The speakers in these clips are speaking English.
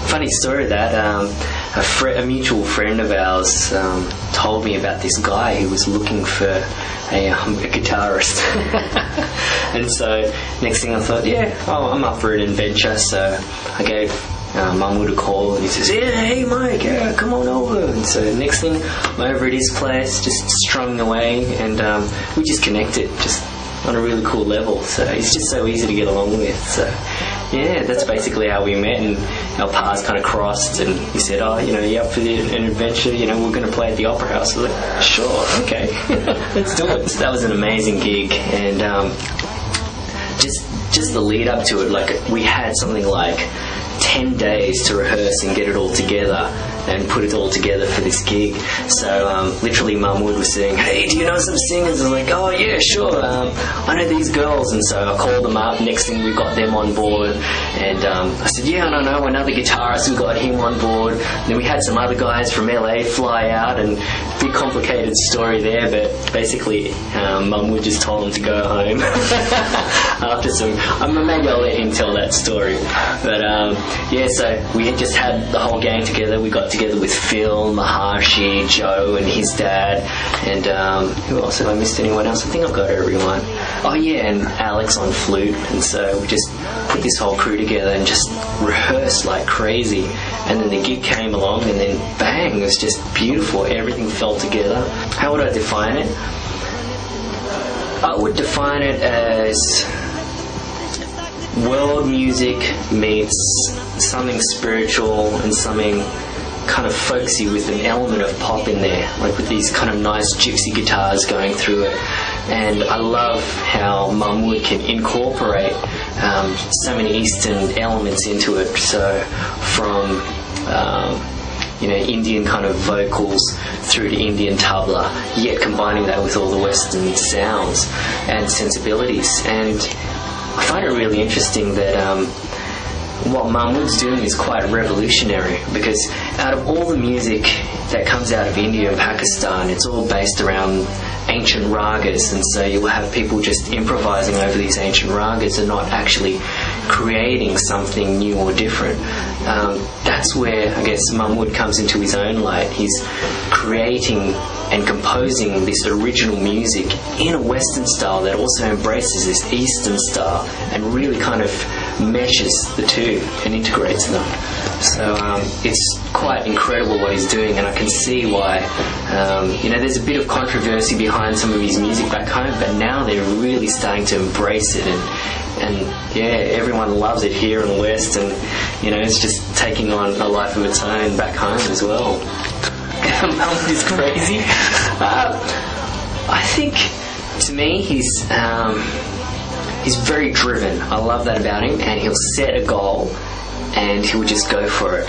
Funny story that a mutual friend of ours told me about this guy who was looking for a guitarist. And so next thing I thought, I'm up for an adventure. So I gave Mahmood a call, and he says, hey Mike, come on over. And so next thing, I'm over at his place, just strumming away, and we just connected, just on a really cool level. So he's just so easy to get along with. So yeah, that's basically how we met, and our paths kind of crossed, and he said, you up for an adventure, we're going to play at the Opera House. I was like, sure, okay, let's do it. So that was an amazing gig, and just the lead up to it, like we had something like 10 days to rehearse and get it all together and put it all together for this gig. So literally Mahmood was saying, hey, do you know some singers? I'm like, oh yeah, sure, I know these girls. And so I called them up. Next thing we got them on board, and I said, yeah, I know another guitarist, we got him on board. And then we had some other guys from LA fly out, and big complicated story there, but basically Mahmood just told them to go home after some, maybe I'll let him tell that story. But so we had just had the whole gang together. We got together with Phil, Maharshi, Joe and his dad, and who else? Have I missed anyone else? I think I've got everyone. Oh yeah, and Alex on flute. And so we just put this whole crew together and just rehearsed like crazy. And then the gig came along, and then bang, it was just beautiful. Everything fell together. How would I define it? I would define it as world music meets something spiritual and something kind of folksy with an element of pop in there, like with these kind of nice gypsy guitars going through it. And I love how Mahmood can incorporate so many Eastern elements into it. So from Indian kind of vocals through to Indian tabla, yet combining that with all the Western sounds and sensibilities. And I find it really interesting that what Mahmood's doing is quite revolutionary, because out of all the music that comes out of India and Pakistan, it's all based around ancient ragas, and so you'll have people just improvising over these ancient ragas and not actually creating something new or different. That's where I guess Mahmood comes into his own light. He's creating and composing this original music in a Western style that also embraces this Eastern style and really kind of meshes the two and integrates them. So it's quite incredible what he's doing, and I can see why. There's a bit of controversy behind some of his music back home, but now they're really starting to embrace it, and everyone loves it here in the West, and it's just taking on a life of its own back home as well. Mahmood is crazy. I think, to me, he's very driven. I love that about him, and he'll set a goal and he'll just go for it.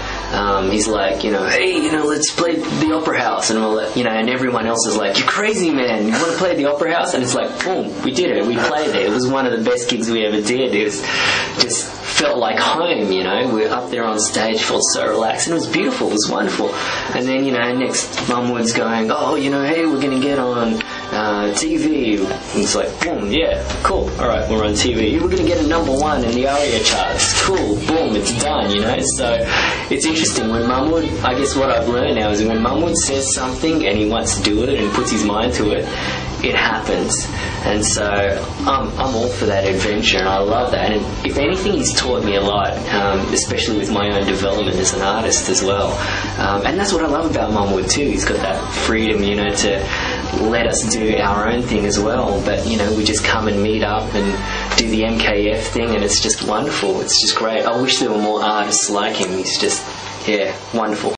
He's like, hey, let's play the Opera House, and and everyone else is like, you're crazy, man, you want to play the Opera House? And it's like, boom, we did it, we played it. It was one of the best gigs we ever did. It was just felt like home, we were up there on stage, felt so relaxed, and it was beautiful, it was wonderful. And then, next Mahmood's going, hey, we're going to get on TV. And it's like, boom, yeah, cool, alright, we're on TV. We're going to get a #1 in the ARIA charts. Cool, boom, it's done, So it's interesting when Mahmood, I guess what I've learned now is when Mahmood says something and he wants to do it and puts his mind to it, it happens. And so I'm all for that adventure, and I love that. And if anything, he's taught me a lot, especially with my own development as an artist as well. And that's what I love about Mahmood too. He's got that freedom, to let us do our own thing as well. But we just come and meet up and do the MKF thing, and it's just wonderful. It's just great. I wish there were more artists like him. He's just, wonderful.